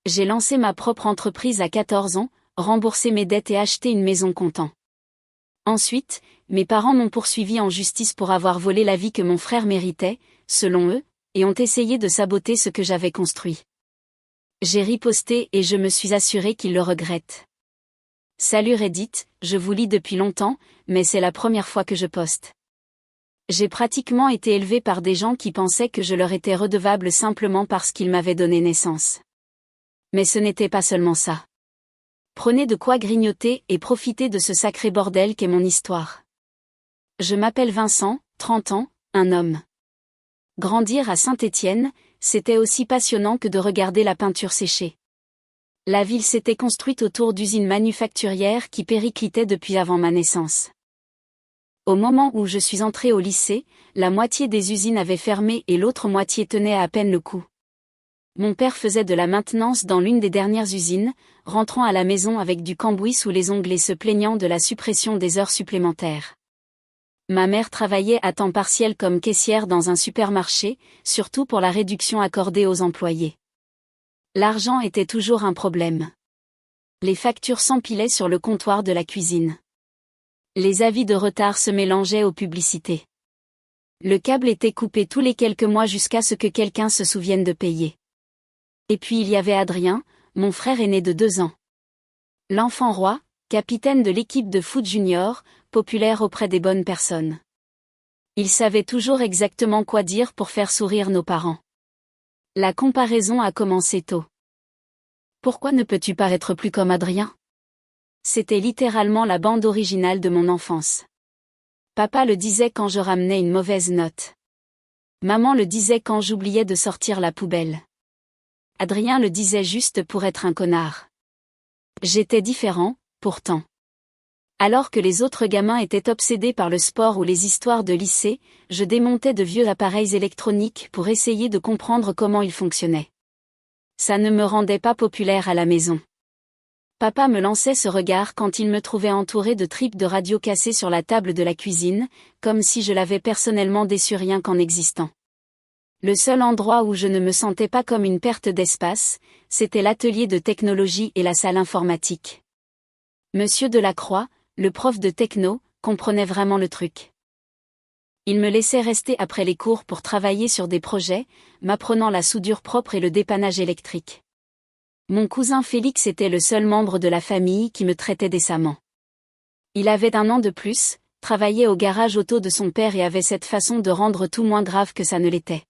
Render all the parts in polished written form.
J'ai lancé ma propre entreprise à 14 ans, remboursé mes dettes et acheté une maison comptant. Ensuite, mes parents m'ont poursuivi en justice pour avoir volé la vie que mon frère méritait, selon eux, et ont essayé de saboter ce que j'avais construit. J'ai riposté et je me suis assuré qu'ils le regrettent. Salut Reddit, je vous lis depuis longtemps, mais c'est la première fois que je poste. J'ai pratiquement été élevé par des gens qui pensaient que je leur étais redevable simplement parce qu'ils m'avaient donné naissance. Mais ce n'était pas seulement ça. Prenez de quoi grignoter et profitez de ce sacré bordel qu'est mon histoire. Je m'appelle Vincent, 30 ans, un homme. Grandir à Saint-Étienne, c'était aussi passionnant que de regarder la peinture sécher. La ville s'était construite autour d'usines manufacturières qui périclitaient depuis avant ma naissance. Au moment où je suis entré au lycée, la moitié des usines avaient fermé et l'autre moitié tenait à peine le coup. Mon père faisait de la maintenance dans l'une des dernières usines, rentrant à la maison avec du cambouis sous les ongles et se plaignant de la suppression des heures supplémentaires. Ma mère travaillait à temps partiel comme caissière dans un supermarché, surtout pour la réduction accordée aux employés. L'argent était toujours un problème. Les factures s'empilaient sur le comptoir de la cuisine. Les avis de retard se mélangeaient aux publicités. Le câble était coupé tous les quelques mois jusqu'à ce que quelqu'un se souvienne de payer. Et puis il y avait Adrien, mon frère aîné de 2 ans. L'enfant roi, capitaine de l'équipe de foot junior, populaire auprès des bonnes personnes. Il savait toujours exactement quoi dire pour faire sourire nos parents. La comparaison a commencé tôt. Pourquoi ne peux-tu pas être plus comme Adrien ? C'était littéralement la bande originale de mon enfance. Papa le disait quand je ramenais une mauvaise note. Maman le disait quand j'oubliais de sortir la poubelle. Adrien le disait juste pour être un connard. J'étais différent, pourtant. Alors que les autres gamins étaient obsédés par le sport ou les histoires de lycée, je démontais de vieux appareils électroniques pour essayer de comprendre comment ils fonctionnaient. Ça ne me rendait pas populaire à la maison. Papa me lançait ce regard quand il me trouvait entouré de tripes de radio cassées sur la table de la cuisine, comme si je l'avais personnellement déçu rien qu'en existant. Le seul endroit où je ne me sentais pas comme une perte d'espace, c'était l'atelier de technologie et la salle informatique. Monsieur Delacroix, le prof de techno, comprenait vraiment le truc. Il me laissait rester après les cours pour travailler sur des projets, m'apprenant la soudure propre et le dépannage électrique. Mon cousin Félix était le seul membre de la famille qui me traitait décemment. Il avait 1 an de plus, travaillait au garage auto de son père et avait cette façon de rendre tout moins grave que ça ne l'était.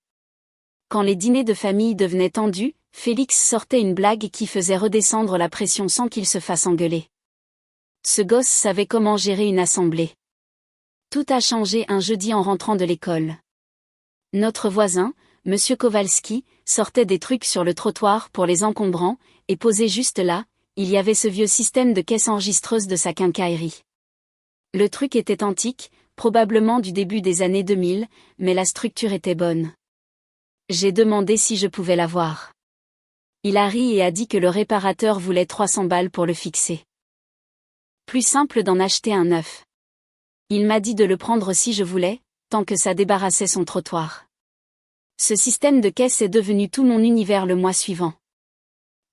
Quand les dîners de famille devenaient tendus, Félix sortait une blague qui faisait redescendre la pression sans qu'il se fasse engueuler. Ce gosse savait comment gérer une assemblée. Tout a changé un jeudi en rentrant de l'école. Notre voisin, Monsieur Kowalski, sortait des trucs sur le trottoir pour les encombrants, et posé juste là, il y avait ce vieux système de caisse enregistreuse de sa quincaillerie. Le truc était antique, probablement du début des années 2000, mais la structure était bonne. J'ai demandé si je pouvais l'avoir. Il a ri et a dit que le réparateur voulait 300 balles pour le fixer. Plus simple d'en acheter un neuf. Il m'a dit de le prendre si je voulais, tant que ça débarrassait son trottoir. Ce système de caisse est devenu tout mon univers le mois suivant.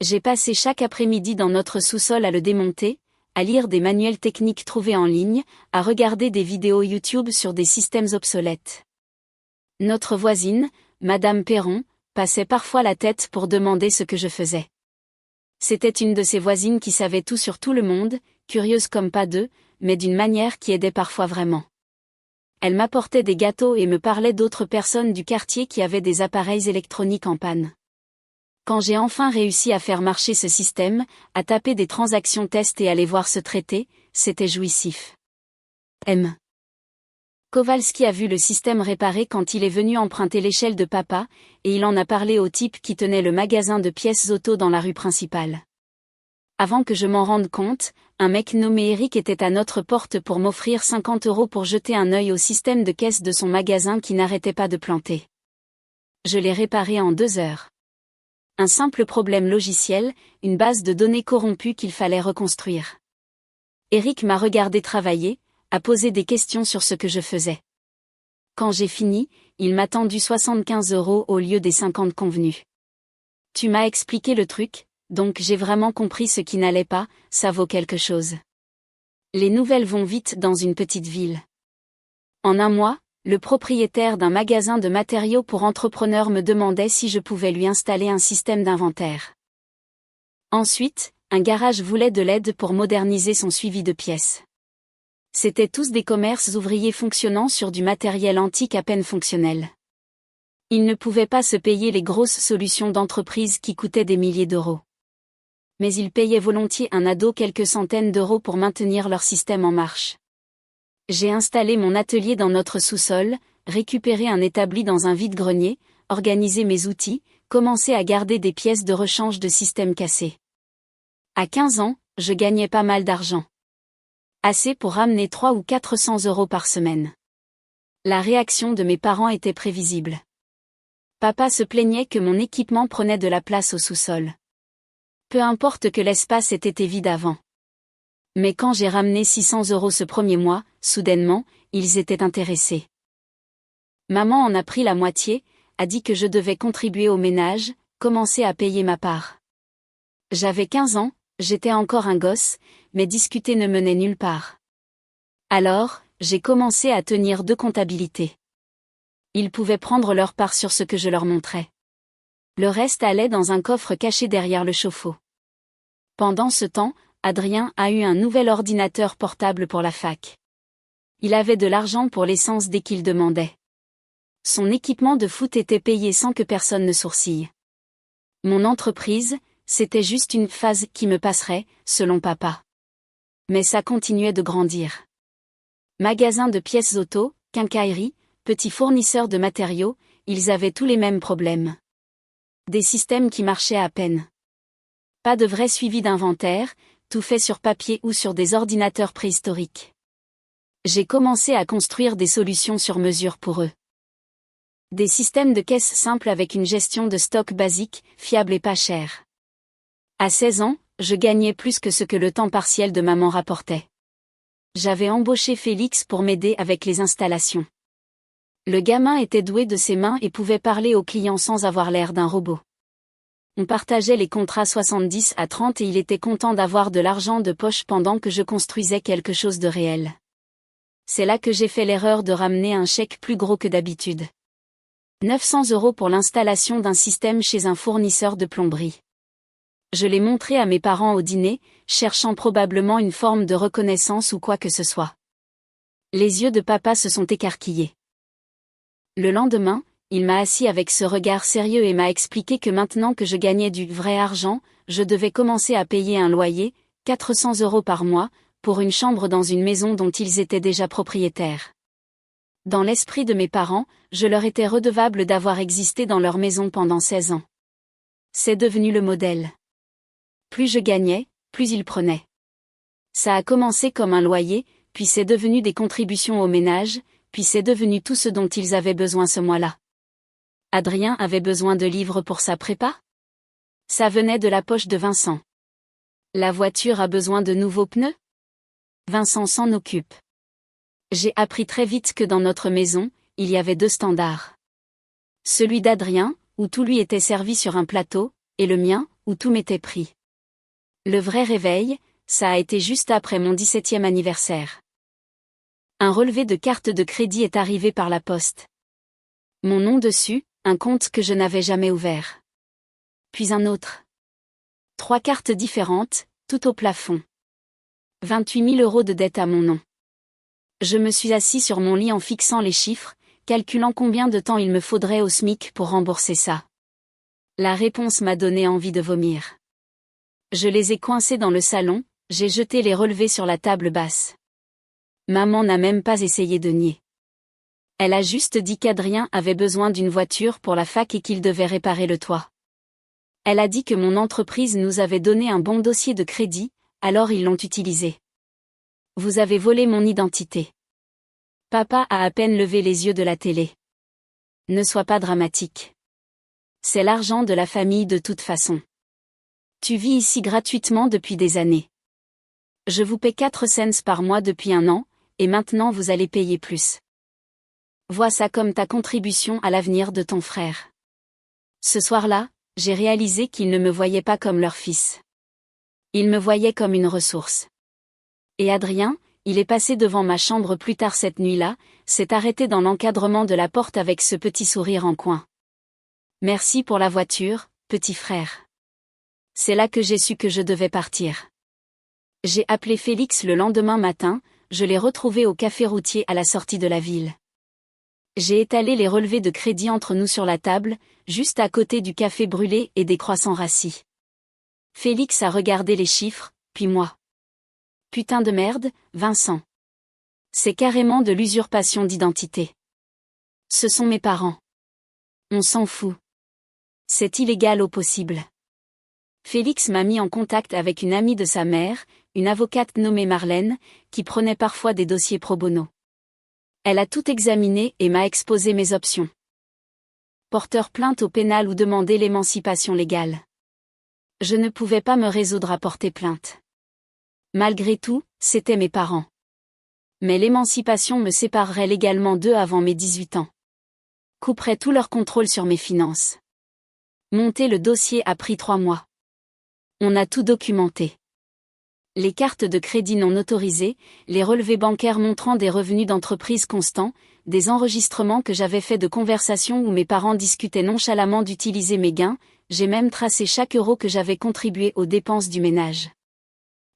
J'ai passé chaque après-midi dans notre sous-sol à le démonter, à lire des manuels techniques trouvés en ligne, à regarder des vidéos YouTube sur des systèmes obsolètes. Notre voisine, Madame Perron, passait parfois la tête pour demander ce que je faisais. C'était une de ces voisines qui savait tout sur tout le monde, curieuse comme pas deux, mais d'une manière qui aidait parfois vraiment. Elle m'apportait des gâteaux et me parlait d'autres personnes du quartier qui avaient des appareils électroniques en panne. Quand j'ai enfin réussi à faire marcher ce système, à taper des transactions test et à les voir se traiter, c'était jouissif. M. Kowalski a vu le système réparé quand il est venu emprunter l'échelle de papa, et il en a parlé au type qui tenait le magasin de pièces auto dans la rue principale. Avant que je m'en rende compte, un mec nommé Eric était à notre porte pour m'offrir 50 € pour jeter un œil au système de caisse de son magasin qui n'arrêtait pas de planter. Je l'ai réparé en 2 heures. Un simple problème logiciel, une base de données corrompue qu'il fallait reconstruire. Eric m'a regardé travailler, a posé des questions sur ce que je faisais. Quand j'ai fini, il m'a tendu 75 € au lieu des 50 convenus. Tu m'as expliqué le truc, donc j'ai vraiment compris ce qui n'allait pas, ça vaut quelque chose. Les nouvelles vont vite dans une petite ville. En un mois, le propriétaire d'un magasin de matériaux pour entrepreneurs me demandait si je pouvais lui installer un système d'inventaire. Ensuite, un garage voulait de l'aide pour moderniser son suivi de pièces. C'étaient tous des commerces ouvriers fonctionnant sur du matériel antique à peine fonctionnel. Ils ne pouvaient pas se payer les grosses solutions d'entreprise qui coûtaient des milliers d'euros. Mais ils payaient volontiers un ado quelques centaines d'euros pour maintenir leur système en marche. J'ai installé mon atelier dans notre sous-sol, récupéré un établi dans un vide-grenier, organisé mes outils, commencé à garder des pièces de rechange de systèmes cassés. À 15 ans, je gagnais pas mal d'argent. Assez pour ramener 300 ou 400 euros par semaine. La réaction de mes parents était prévisible. Papa se plaignait que mon équipement prenait de la place au sous-sol. Peu importe que l'espace ait été vide avant. Mais quand j'ai ramené 600 euros ce premier mois, soudainement, ils étaient intéressés. Maman en a pris la moitié, a dit que je devais contribuer au ménage, commencer à payer ma part. J'avais 15 ans, j'étais encore un gosse, mais discuter ne menait nulle part. Alors, j'ai commencé à tenir 2 comptabilités. Ils pouvaient prendre leur part sur ce que je leur montrais. Le reste allait dans un coffre caché derrière le chauffe-eau. Pendant ce temps, Adrien a eu un nouvel ordinateur portable pour la fac. Il avait de l'argent pour l'essence dès qu'il demandait. Son équipement de foot était payé sans que personne ne sourcille. Mon entreprise, c'était juste une phase qui me passerait, selon papa. Mais ça continuait de grandir. Magasin de pièces auto, quincaillerie, petits fournisseurs de matériaux, ils avaient tous les mêmes problèmes. Des systèmes qui marchaient à peine. Pas de vrai suivi d'inventaire, tout fait sur papier ou sur des ordinateurs préhistoriques. J'ai commencé à construire des solutions sur mesure pour eux. Des systèmes de caisse simples avec une gestion de stock basique, fiable et pas cher. À 16 ans, je gagnais plus que ce que le temps partiel de maman rapportait. J'avais embauché Félix pour m'aider avec les installations. Le gamin était doué de ses mains et pouvait parler aux clients sans avoir l'air d'un robot. On partageait les contrats 70 à 30 et il était content d'avoir de l'argent de poche pendant que je construisais quelque chose de réel. C'est là que j'ai fait l'erreur de ramener un chèque plus gros que d'habitude. 900 euros pour l'installation d'un système chez un fournisseur de plomberie. Je l'ai montré à mes parents au dîner, cherchant probablement une forme de reconnaissance ou quoi que ce soit. Les yeux de papa se sont écarquillés. Le lendemain, il m'a assis avec ce regard sérieux et m'a expliqué que maintenant que je gagnais du vrai argent, je devais commencer à payer un loyer, 400 euros par mois, pour une chambre dans une maison dont ils étaient déjà propriétaires. Dans l'esprit de mes parents, je leur étais redevable d'avoir existé dans leur maison pendant 16 ans. C'est devenu le modèle. Plus je gagnais, plus ils prenaient. Ça a commencé comme un loyer, puis c'est devenu des contributions au ménage, puis c'est devenu tout ce dont ils avaient besoin ce mois-là. Adrien avait besoin de livres pour sa prépa? Ça venait de la poche de Vincent. La voiture a besoin de nouveaux pneus? Vincent s'en occupe. J'ai appris très vite que dans notre maison, il y avait 2 standards. Celui d'Adrien, où tout lui était servi sur un plateau, et le mien, où tout m'était pris. Le vrai réveil, ça a été juste après mon 17e anniversaire. Un relevé de carte de crédit est arrivé par la poste. Mon nom dessus, un compte que je n'avais jamais ouvert. Puis un autre. 3 cartes différentes, tout au plafond. 28 000 euros de dette à mon nom. Je me suis assis sur mon lit en fixant les chiffres, calculant combien de temps il me faudrait au SMIC pour rembourser ça. La réponse m'a donné envie de vomir. Je les ai coincés dans le salon, j'ai jeté les relevés sur la table basse. Maman n'a même pas essayé de nier. Elle a juste dit qu'Adrien avait besoin d'une voiture pour la fac et qu'il devait réparer le toit. Elle a dit que mon entreprise nous avait donné un bon dossier de crédit, alors ils l'ont utilisé. Vous avez volé mon identité. Papa a à peine levé les yeux de la télé. Ne sois pas dramatique. C'est l'argent de la famille de toute façon. Tu vis ici gratuitement depuis des années. Je vous paie 4 cents par mois depuis 1 an, et maintenant vous allez payer plus. Vois ça comme ta contribution à l'avenir de ton frère. Ce soir-là, j'ai réalisé qu'ils ne me voyaient pas comme leur fils. Ils me voyaient comme une ressource. Et Adrien, il est passé devant ma chambre plus tard cette nuit-là, s'est arrêté dans l'encadrement de la porte avec ce petit sourire en coin. Merci pour la voiture, petit frère. C'est là que j'ai su que je devais partir. J'ai appelé Félix le lendemain matin, je l'ai retrouvé au café routier à la sortie de la ville. J'ai étalé les relevés de crédit entre nous sur la table, juste à côté du café brûlé et des croissants rassis. Félix a regardé les chiffres, puis moi. Putain de merde, Vincent. C'est carrément de l'usurpation d'identité. Ce sont mes parents. On s'en fout. C'est illégal au possible. Félix m'a mis en contact avec une amie de sa mère, une avocate nommée Marlène, qui prenait parfois des dossiers pro bono. Elle a tout examiné et m'a exposé mes options. Porteur plainte au pénal ou demander l'émancipation légale. Je ne pouvais pas me résoudre à porter plainte. Malgré tout, c'étaient mes parents. Mais l'émancipation me séparerait légalement d'eux avant mes 18 ans. Couperait tout leur contrôle sur mes finances. Monter le dossier a pris 3 mois. On a tout documenté. Les cartes de crédit non autorisées, les relevés bancaires montrant des revenus d'entreprise constants, des enregistrements que j'avais faits de conversations où mes parents discutaient nonchalamment d'utiliser mes gains, j'ai même tracé chaque euro que j'avais contribué aux dépenses du ménage.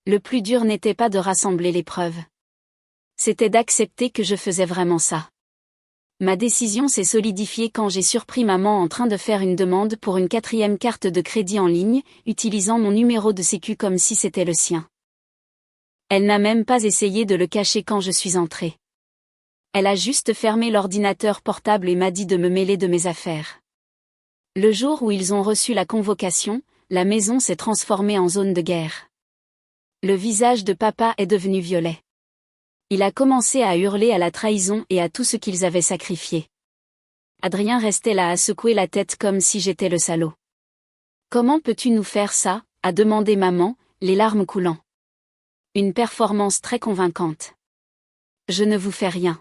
Le plus dur n'était pas de rassembler les preuves. C'était d'accepter que je faisais vraiment ça. Ma décision s'est solidifiée quand j'ai surpris maman en train de faire une demande pour une 4e carte de crédit en ligne, utilisant mon numéro de sécu comme si c'était le sien. Elle n'a même pas essayé de le cacher quand je suis entrée. Elle a juste fermé l'ordinateur portable et m'a dit de me mêler de mes affaires. Le jour où ils ont reçu la convocation, la maison s'est transformée en zone de guerre. Le visage de papa est devenu violet. Il a commencé à hurler à la trahison et à tout ce qu'ils avaient sacrifié. Adrien restait là à secouer la tête comme si j'étais le salaud. « Comment peux-tu nous faire ça ?» a demandé maman, les larmes coulant. Une performance très convaincante. « Je ne vous fais rien.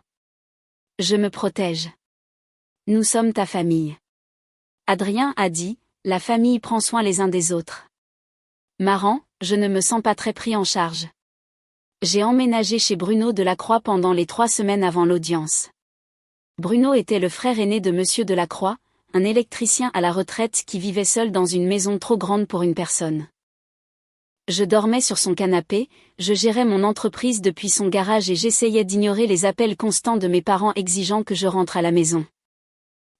Je me protège. Nous sommes ta famille. » Adrien a dit, « La famille prend soin les uns des autres. » Marrant, je ne me sens pas très pris en charge. J'ai emménagé chez Bruno Delacroix pendant les 3 semaines avant l'audience. Bruno était le frère aîné de Monsieur Delacroix, un électricien à la retraite qui vivait seul dans une maison trop grande pour une personne. Je dormais sur son canapé, je gérais mon entreprise depuis son garage et j'essayais d'ignorer les appels constants de mes parents exigeant que je rentre à la maison.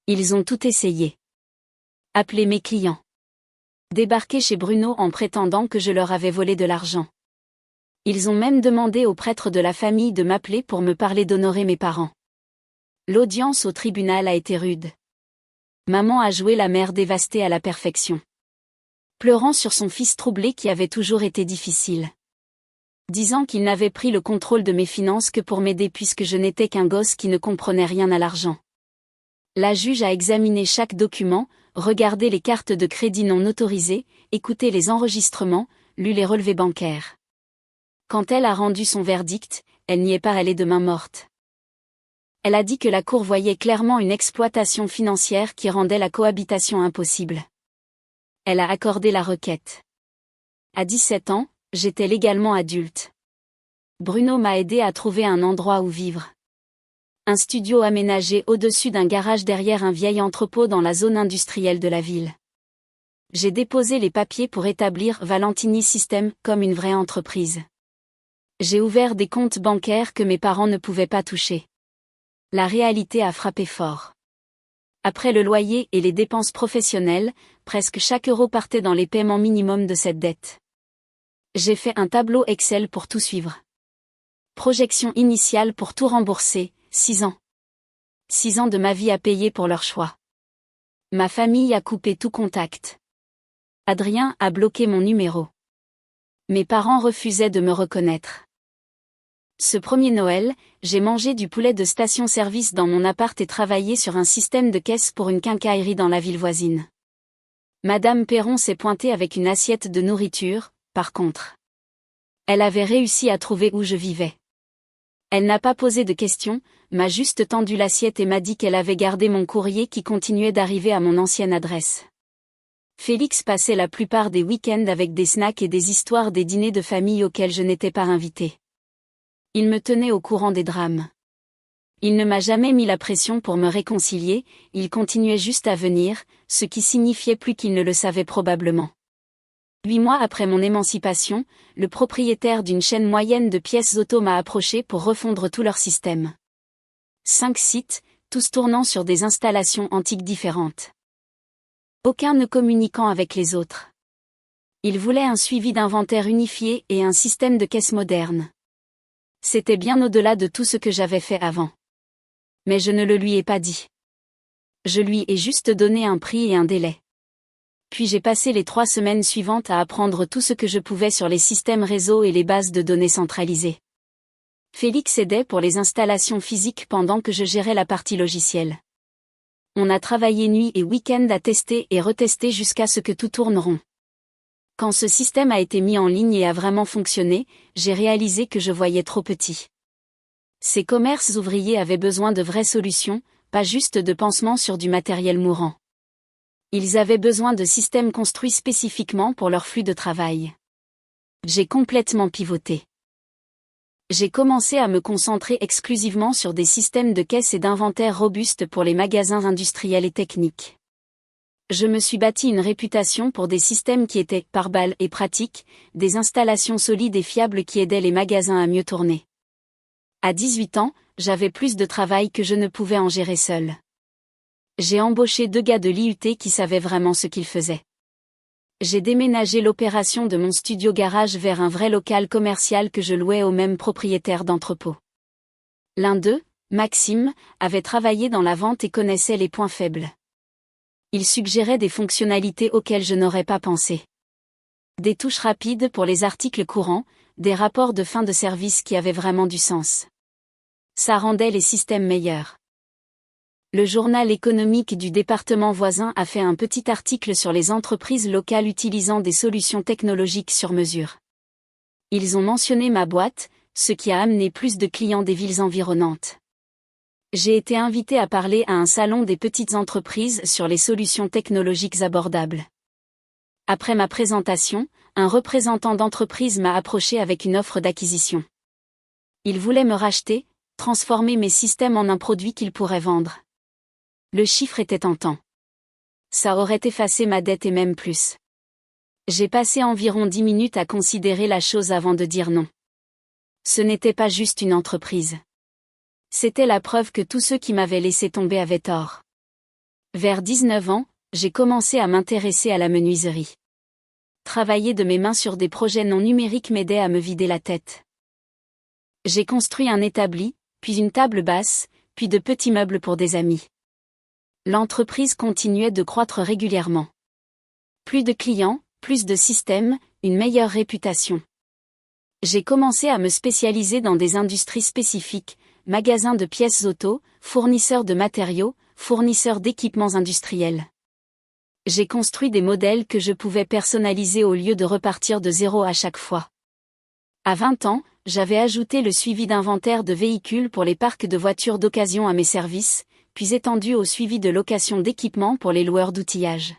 Ils ont tout essayé. Appeler mes clients. Débarquer chez Bruno en prétendant que je leur avais volé de l'argent. Ils ont même demandé au prêtre de la famille de m'appeler pour me parler d'honorer mes parents. L'audience au tribunal a été rude. Maman a joué la mère dévastée à la perfection. Pleurant sur son fils troublé qui avait toujours été difficile. Disant qu'il n'avait pris le contrôle de mes finances que pour m'aider puisque je n'étais qu'un gosse qui ne comprenait rien à l'argent. La juge a examiné chaque document, regardé les cartes de crédit non autorisées, écouté les enregistrements, lu les relevés bancaires. Quand elle a rendu son verdict, elle n'y est pas allée de main morte. Elle a dit que la cour voyait clairement une exploitation financière qui rendait la cohabitation impossible. Elle a accordé la requête. À 17 ans, j'étais légalement adulte. Bruno m'a aidé à trouver un endroit où vivre. Un studio aménagé au-dessus d'un garage derrière un vieil entrepôt dans la zone industrielle de la ville. J'ai déposé les papiers pour établir Valentini System comme une vraie entreprise. J'ai ouvert des comptes bancaires que mes parents ne pouvaient pas toucher. La réalité a frappé fort. Après le loyer et les dépenses professionnelles, presque chaque euro partait dans les paiements minimums de cette dette. J'ai fait un tableau Excel pour tout suivre. Projection initiale pour tout rembourser, 6 ans. 6 ans de ma vie à payer pour leur choix. Ma famille a coupé tout contact. Adrien a bloqué mon numéro. Mes parents refusaient de me reconnaître. Ce premier Noël, j'ai mangé du poulet de station-service dans mon appart et travaillé sur un système de caisse pour une quincaillerie dans la ville voisine. Madame Perron s'est pointée avec une assiette de nourriture, par contre. Elle avait réussi à trouver où je vivais. Elle n'a pas posé de questions, m'a juste tendu l'assiette et m'a dit qu'elle avait gardé mon courrier qui continuait d'arriver à mon ancienne adresse. Félix passait la plupart des week-ends avec des snacks et des histoires des dîners de famille auxquels je n'étais pas invitée. Il me tenait au courant des drames. Il ne m'a jamais mis la pression pour me réconcilier, il continuait juste à venir, ce qui signifiait plus qu'il ne le savait probablement. 8 mois après mon émancipation, le propriétaire d'une chaîne moyenne de pièces auto m'a approché pour refondre tout leur système. 5 sites, tous tournant sur des installations antiques différentes. Aucun ne communiquant avec les autres. Il voulait un suivi d'inventaire unifié et un système de caisse moderne. C'était bien au-delà de tout ce que j'avais fait avant. Mais je ne le lui ai pas dit. Je lui ai juste donné un prix et un délai. Puis j'ai passé les 3 semaines suivantes à apprendre tout ce que je pouvais sur les systèmes réseau et les bases de données centralisées. Félix aidait pour les installations physiques pendant que je gérais la partie logicielle. On a travaillé nuit et week-end à tester et retester jusqu'à ce que tout tourne rond. Quand ce système a été mis en ligne et a vraiment fonctionné, j'ai réalisé que je voyais trop petit. Ces commerces ouvriers avaient besoin de vraies solutions, pas juste de pansements sur du matériel mourant. Ils avaient besoin de systèmes construits spécifiquement pour leur flux de travail. J'ai complètement pivoté. J'ai commencé à me concentrer exclusivement sur des systèmes de caisse et d'inventaire robustes pour les magasins industriels et techniques. Je me suis bâti une réputation pour des systèmes qui étaient par balle et pratiques, des installations solides et fiables qui aidaient les magasins à mieux tourner. À 18 ans, j'avais plus de travail que je ne pouvais en gérer seul. J'ai embauché 2 gars de l'IUT qui savaient vraiment ce qu'ils faisaient. J'ai déménagé l'opération de mon studio garage vers un vrai local commercial que je louais au même propriétaire d'entrepôt. L'un d'eux, Maxime, avait travaillé dans la vente et connaissait les points faibles. Il suggérait des fonctionnalités auxquelles je n'aurais pas pensé. Des touches rapides pour les articles courants, des rapports de fin de service qui avaient vraiment du sens. Ça rendait les systèmes meilleurs. Le journal économique du département voisin a fait un petit article sur les entreprises locales utilisant des solutions technologiques sur mesure. Ils ont mentionné ma boîte, ce qui a amené plus de clients des villes environnantes. J'ai été invité à parler à un salon des petites entreprises sur les solutions technologiques abordables. Après ma présentation, un représentant d'entreprise m'a approché avec une offre d'acquisition. Il voulait me racheter, transformer mes systèmes en un produit qu'il pourrait vendre. Le chiffre était tentant. Ça aurait effacé ma dette et même plus. J'ai passé environ 10 minutes à considérer la chose avant de dire non. Ce n'était pas juste une entreprise. C'était la preuve que tous ceux qui m'avaient laissé tomber avaient tort. Vers 19 ans, j'ai commencé à m'intéresser à la menuiserie. Travailler de mes mains sur des projets non numériques m'aidait à me vider la tête. J'ai construit un établi, puis une table basse, puis de petits meubles pour des amis. L'entreprise continuait de croître régulièrement. Plus de clients, plus de systèmes, une meilleure réputation. J'ai commencé à me spécialiser dans des industries spécifiques, magasins de pièces auto, fournisseurs de matériaux, fournisseurs d'équipements industriels. J'ai construit des modèles que je pouvais personnaliser au lieu de repartir de zéro à chaque fois. À 20 ans, j'avais ajouté le suivi d'inventaire de véhicules pour les parcs de voitures d'occasion à mes services, puis étendu au suivi de location d'équipements pour les loueurs d'outillage.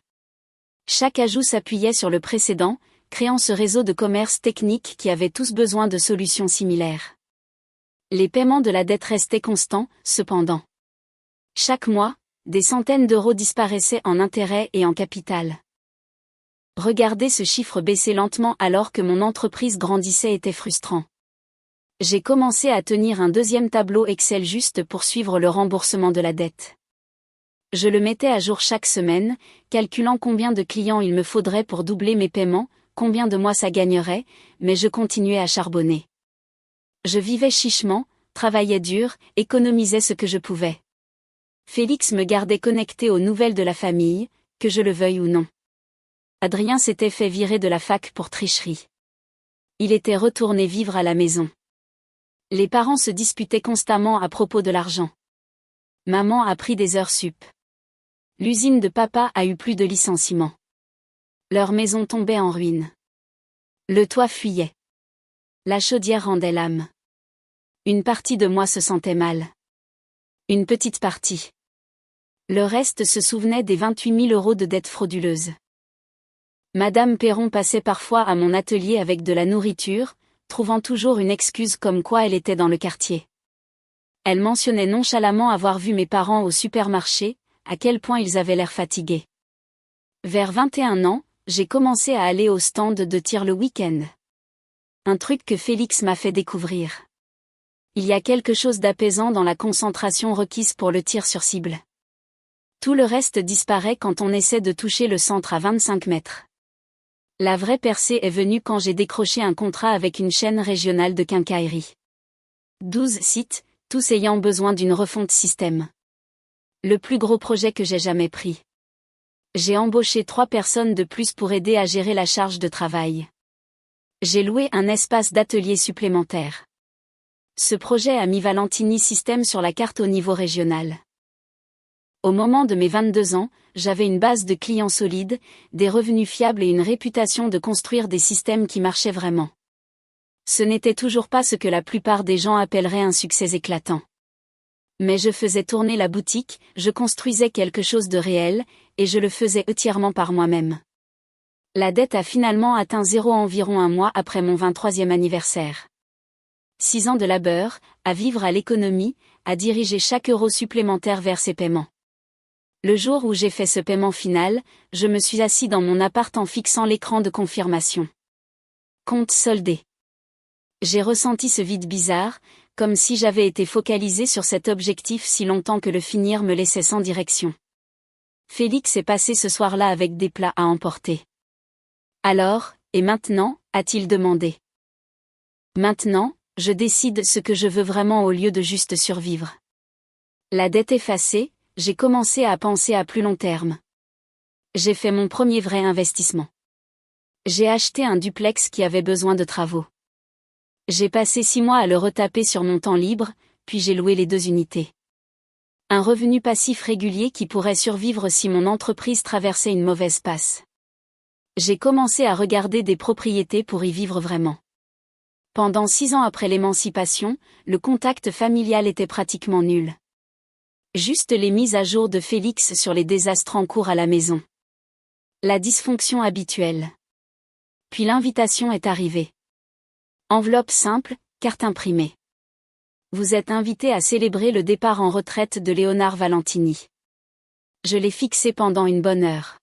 Chaque ajout s'appuyait sur le précédent, créant ce réseau de commerce technique qui avait tous besoin de solutions similaires. Les paiements de la dette restaient constants, cependant. Chaque mois, des centaines d'euros disparaissaient en intérêts et en capital. Regarder ce chiffre baisser lentement alors que mon entreprise grandissait était frustrant. J'ai commencé à tenir un deuxième tableau Excel juste pour suivre le remboursement de la dette. Je le mettais à jour chaque semaine, calculant combien de clients il me faudrait pour doubler mes paiements, combien de mois ça gagnerait, mais je continuais à charbonner. Je vivais chichement, travaillais dur, économisais ce que je pouvais. Félix me gardait connecté aux nouvelles de la famille, que je le veuille ou non. Adrien s'était fait virer de la fac pour tricherie. Il était retourné vivre à la maison. Les parents se disputaient constamment à propos de l'argent. Maman a pris des heures sup. L'usine de papa a eu plus de licenciements. Leur maison tombait en ruine. Le toit fuyait. La chaudière rendait l'âme. Une partie de moi se sentait mal. Une petite partie. Le reste se souvenait des 28 000 euros de dettes frauduleuses. Madame Perron passait parfois à mon atelier avec de la nourriture, trouvant toujours une excuse comme quoi elle était dans le quartier. Elle mentionnait nonchalamment avoir vu mes parents au supermarché, à quel point ils avaient l'air fatigués. Vers 21 ans, j'ai commencé à aller au stand de tir le week-end. Un truc que Félix m'a fait découvrir. Il y a quelque chose d'apaisant dans la concentration requise pour le tir sur cible. Tout le reste disparaît quand on essaie de toucher le centre à 25 mètres. La vraie percée est venue quand j'ai décroché un contrat avec une chaîne régionale de quincaillerie. 12 sites, tous ayant besoin d'une refonte système. Le plus gros projet que j'ai jamais pris. J'ai embauché 3 personnes de plus pour aider à gérer la charge de travail. J'ai loué un espace d'atelier supplémentaire. Ce projet a mis Valentini System sur la carte au niveau régional. Au moment de mes 22 ans, j'avais une base de clients solides, des revenus fiables et une réputation de construire des systèmes qui marchaient vraiment. Ce n'était toujours pas ce que la plupart des gens appelleraient un succès éclatant. Mais je faisais tourner la boutique, je construisais quelque chose de réel, et je le faisais entièrement par moi-même. La dette a finalement atteint zéro environ un mois après mon 23e anniversaire. 6 ans de labeur, à vivre à l'économie, à diriger chaque euro supplémentaire vers ses paiements. Le jour où j'ai fait ce paiement final, je me suis assis dans mon appart en fixant l'écran de confirmation. Compte soldé. J'ai ressenti ce vide bizarre, comme si j'avais été focalisé sur cet objectif si longtemps que le finir me laissait sans direction. Félix est passé ce soir-là avec des plats à emporter. Alors, et maintenant, a-t-il demandé. Maintenant, je décide ce que je veux vraiment au lieu de juste survivre. La dette effacée, j'ai commencé à penser à plus long terme. J'ai fait mon premier vrai investissement. J'ai acheté un duplex qui avait besoin de travaux. J'ai passé 6 mois à le retaper sur mon temps libre, puis j'ai loué les 2 unités. Un revenu passif régulier qui pourrait survivre si mon entreprise traversait une mauvaise passe. J'ai commencé à regarder des propriétés pour y vivre vraiment. Pendant 6 ans après l'émancipation, le contact familial était pratiquement nul. Juste les mises à jour de Félix sur les désastres en cours à la maison. La dysfonction habituelle. Puis l'invitation est arrivée. Enveloppe simple, carte imprimée. Vous êtes invité à célébrer le départ en retraite de Léonard Valentini. Je l'ai fixé pendant une bonne heure.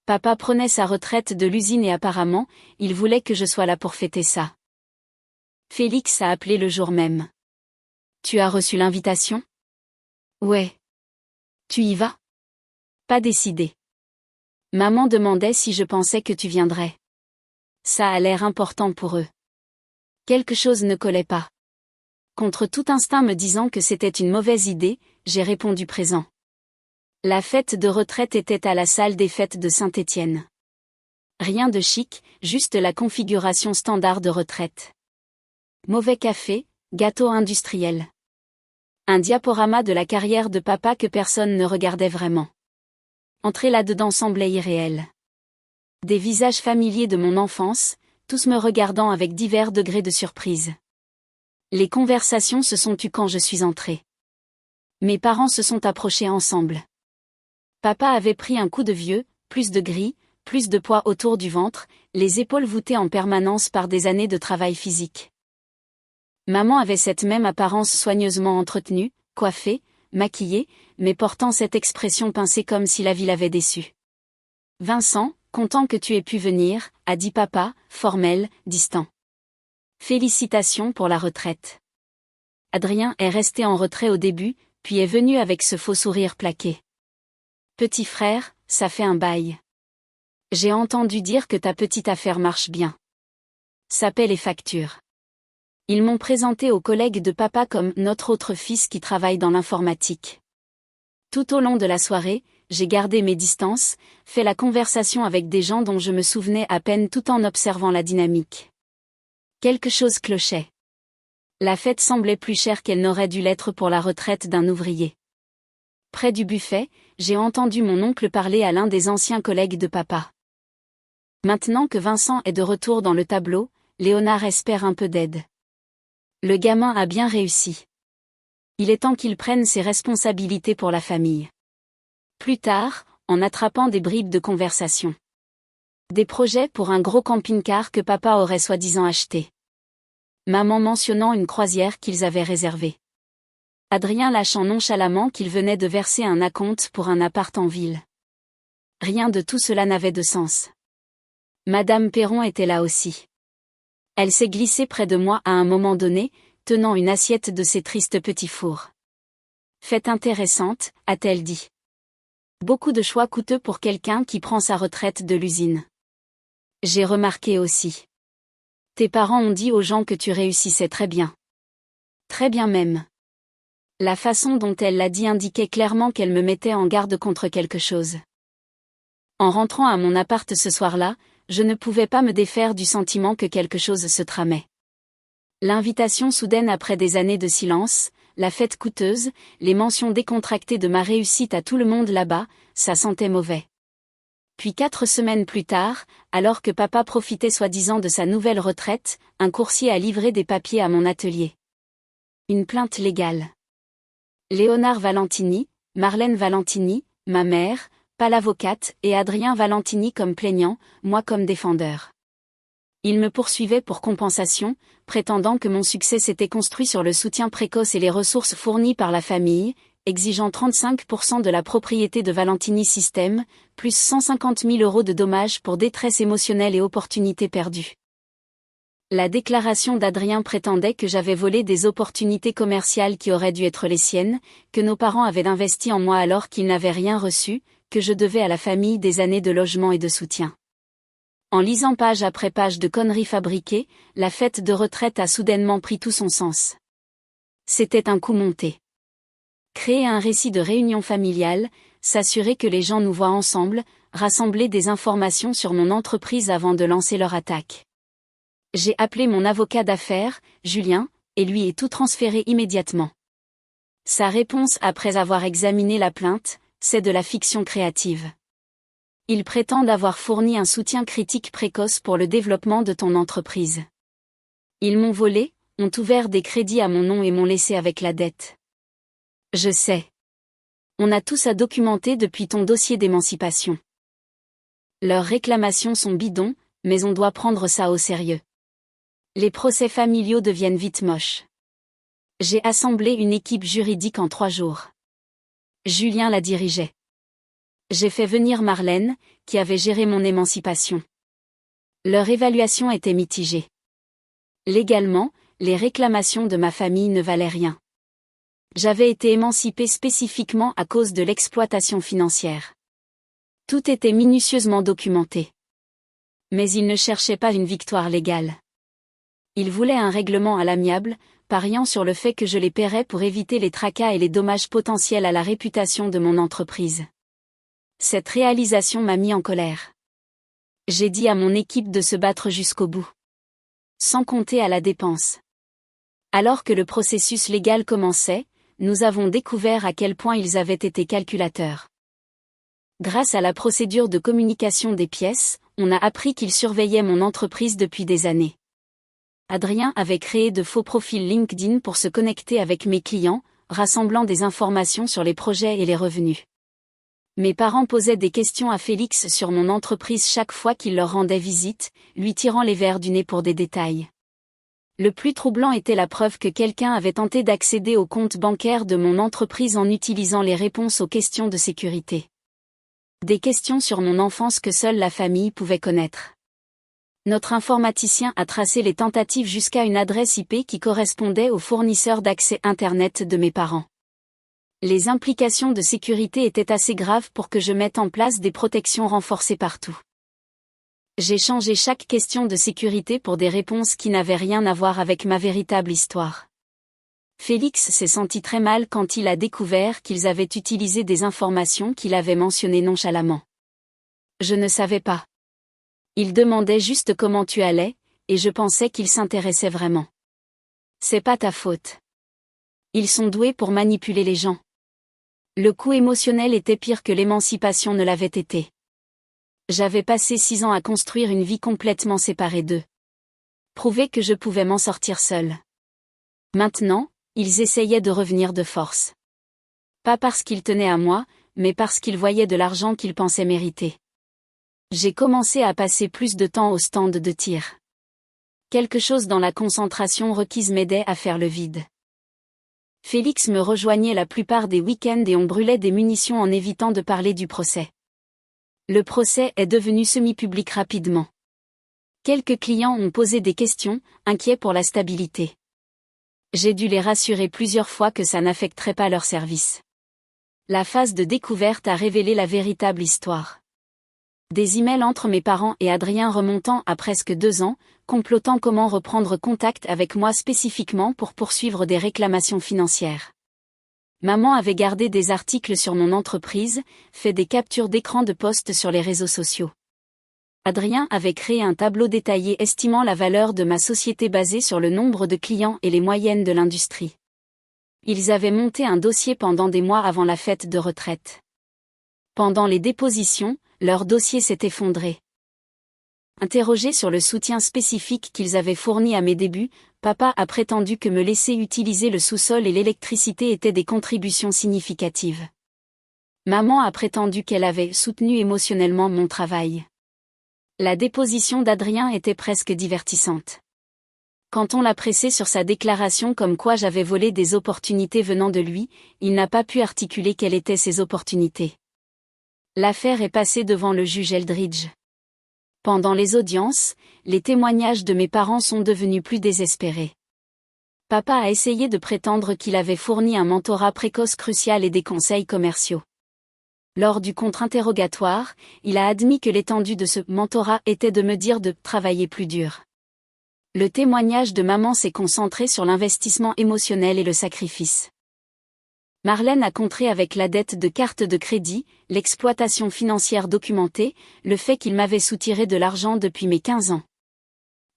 Papa prenait sa retraite de l'usine et apparemment, il voulait que je sois là pour fêter ça. Félix a appelé le jour même. Tu as reçu l'invitation ? Ouais. Tu y vas ? Pas décidé. Maman demandait si je pensais que tu viendrais. Ça a l'air important pour eux. Quelque chose ne collait pas. Contre tout instinct me disant que c'était une mauvaise idée, j'ai répondu présent. La fête de retraite était à la salle des fêtes de Saint-Étienne. Rien de chic, juste la configuration standard de retraite. Mauvais café, gâteau industriel. Un diaporama de la carrière de papa que personne ne regardait vraiment. Entrer là-dedans semblait irréel. Des visages familiers de mon enfance, tous me regardant avec divers degrés de surprise. Les conversations se sont tues quand je suis entrée. Mes parents se sont approchés ensemble. Papa avait pris un coup de vieux, plus de gris, plus de poids autour du ventre, les épaules voûtées en permanence par des années de travail physique. Maman avait cette même apparence soigneusement entretenue, coiffée, maquillée, mais portant cette expression pincée comme si la vie l'avait déçue. Vincent, content que tu aies pu venir, a dit papa, formel, distant. Félicitations pour la retraite. Adrien est resté en retrait au début, puis est venu avec ce faux sourire plaqué. Petit frère, ça fait un bail. J'ai entendu dire que ta petite affaire marche bien. Ça paie les factures. Ils m'ont présenté aux collègues de papa comme notre autre fils qui travaille dans l'informatique. Tout au long de la soirée, j'ai gardé mes distances, fait la conversation avec des gens dont je me souvenais à peine tout en observant la dynamique. Quelque chose clochait. La fête semblait plus chère qu'elle n'aurait dû l'être pour la retraite d'un ouvrier. Près du buffet, j'ai entendu mon oncle parler à l'un des anciens collègues de papa. Maintenant que Vincent est de retour dans le tableau, Léonard espère un peu d'aide. Le gamin a bien réussi. Il est temps qu'il prenne ses responsabilités pour la famille. Plus tard, en attrapant des bribes de conversation. Des projets pour un gros camping-car que papa aurait soi-disant acheté. Maman mentionnant une croisière qu'ils avaient réservée. Adrien lâchant nonchalamment qu'il venait de verser un acompte pour un appart en ville. Rien de tout cela n'avait de sens. Madame Perron était là aussi. Elle s'est glissée près de moi à un moment donné, tenant une assiette de ses tristes petits fours. Fête intéressante, a-t-elle dit. Beaucoup de choix coûteux pour quelqu'un qui prend sa retraite de l'usine. J'ai remarqué aussi. Tes parents ont dit aux gens que tu réussissais très bien. Très bien même. La façon dont elle l'a dit indiquait clairement qu'elle me mettait en garde contre quelque chose. En rentrant à mon appart ce soir-là, je ne pouvais pas me défaire du sentiment que quelque chose se tramait. L'invitation soudaine après des années de silence, la fête coûteuse, les mentions décontractées de ma réussite à tout le monde là-bas, ça sentait mauvais. Puis 4 semaines plus tard, alors que papa profitait soi-disant de sa nouvelle retraite, un coursier a livré des papiers à mon atelier. Une plainte légale. Léonard Valentini, Marlène Valentini, ma mère, pas l'avocate, et Adrien Valentini comme plaignant, moi comme défendeur. Il me poursuivait pour compensation, prétendant que mon succès s'était construit sur le soutien précoce et les ressources fournies par la famille, exigeant 35% de la propriété de Valentini System, plus 150 000 € de dommages pour détresse émotionnelle et opportunités perdues. La déclaration d'Adrien prétendait que j'avais volé des opportunités commerciales qui auraient dû être les siennes, que nos parents avaient investi en moi alors qu'ils n'avaient rien reçu, que je devais à la famille des années de logement et de soutien. En lisant page après page de conneries fabriquées, la fête de retraite a soudainement pris tout son sens. C'était un coup monté. Créer un récit de réunion familiale, s'assurer que les gens nous voient ensemble, rassembler des informations sur mon entreprise avant de lancer leur attaque. J'ai appelé mon avocat d'affaires, Julien, et lui ai tout transféré immédiatement. Sa réponse après avoir examiné la plainte, c'est de la fiction créative. Ils prétendent avoir fourni un soutien critique précoce pour le développement de ton entreprise. Ils m'ont volé, ont ouvert des crédits à mon nom et m'ont laissé avec la dette. Je sais. On a tout ça documenté depuis ton dossier d'émancipation. Leurs réclamations sont bidons, mais on doit prendre ça au sérieux. Les procès familiaux deviennent vite moches. J'ai assemblé une équipe juridique en 3 jours. Julien la dirigeait. J'ai fait venir Marlène, qui avait géré mon émancipation. Leur évaluation était mitigée. Légalement, les réclamations de ma famille ne valaient rien. J'avais été émancipée spécifiquement à cause de l'exploitation financière. Tout était minutieusement documenté. Mais ils ne cherchaient pas une victoire légale. Ils voulaient un règlement à l'amiable, pariant sur le fait que je les paierais pour éviter les tracas et les dommages potentiels à la réputation de mon entreprise. Cette réalisation m'a mis en colère. J'ai dit à mon équipe de se battre jusqu'au bout. Sans compter à la dépense. Alors que le processus légal commençait, nous avons découvert à quel point ils avaient été calculateurs. Grâce à la procédure de communication des pièces, on a appris qu'ils surveillaient mon entreprise depuis des années. Adrien avait créé de faux profils LinkedIn pour se connecter avec mes clients, rassemblant des informations sur les projets et les revenus. Mes parents posaient des questions à Félix sur mon entreprise chaque fois qu'il leur rendait visite, lui tirant les vers du nez pour des détails. Le plus troublant était la preuve que quelqu'un avait tenté d'accéder au compte bancaire de mon entreprise en utilisant les réponses aux questions de sécurité. Des questions sur mon enfance que seule la famille pouvait connaître. Notre informaticien a tracé les tentatives jusqu'à une adresse IP qui correspondait au fournisseur d'accès Internet de mes parents. Les implications de sécurité étaient assez graves pour que je mette en place des protections renforcées partout. J'ai changé chaque question de sécurité pour des réponses qui n'avaient rien à voir avec ma véritable histoire. Félix s'est senti très mal quand il a découvert qu'ils avaient utilisé des informations qu'il avait mentionnées nonchalamment. Je ne savais pas. Il demandait juste comment tu allais, et je pensais qu'il s'intéressait vraiment. C'est pas ta faute. Ils sont doués pour manipuler les gens. Le coup émotionnel était pire que l'émancipation ne l'avait été. J'avais passé 6 ans à construire une vie complètement séparée d'eux. Prouver que je pouvais m'en sortir seule. Maintenant, ils essayaient de revenir de force. Pas parce qu'ils tenaient à moi, mais parce qu'ils voyaient de l'argent qu'ils pensaient mériter. J'ai commencé à passer plus de temps au stand de tir. Quelque chose dans la concentration requise m'aidait à faire le vide. Félix me rejoignait la plupart des week-ends et on brûlait des munitions en évitant de parler du procès. Le procès est devenu semi-public rapidement. Quelques clients ont posé des questions, inquiets pour la stabilité. J'ai dû les rassurer plusieurs fois que ça n'affecterait pas leur service. La phase de découverte a révélé la véritable histoire. Des emails entre mes parents et Adrien remontant à presque 2 ans, complotant comment reprendre contact avec moi spécifiquement pour poursuivre des réclamations financières. Maman avait gardé des articles sur mon entreprise, fait des captures d'écran de posts sur les réseaux sociaux. Adrien avait créé un tableau détaillé estimant la valeur de ma société basé sur le nombre de clients et les moyennes de l'industrie. Ils avaient monté un dossier pendant des mois avant la fête de retraite. Pendant les dépositions, leur dossier s'est effondré. Interrogé sur le soutien spécifique qu'ils avaient fourni à mes débuts, papa a prétendu que me laisser utiliser le sous-sol et l'électricité étaient des contributions significatives. Maman a prétendu qu'elle avait soutenu émotionnellement mon travail. La déposition d'Adrien était presque divertissante. Quand on l'a pressé sur sa déclaration comme quoi j'avais volé des opportunités venant de lui, il n'a pas pu articuler quelles étaient ces opportunités. L'affaire est passée devant le juge Eldridge. Pendant les audiences, les témoignages de mes parents sont devenus plus désespérés. Papa a essayé de prétendre qu'il avait fourni un mentorat précoce crucial et des conseils commerciaux. Lors du contre-interrogatoire, il a admis que l'étendue de ce mentorat était de me dire de travailler plus dur. Le témoignage de maman s'est concentré sur l'investissement émotionnel et le sacrifice. Marlène a contré avec la dette de carte de crédit, l'exploitation financière documentée, le fait qu'ils m'avaient soutiré de l'argent depuis mes 15 ans.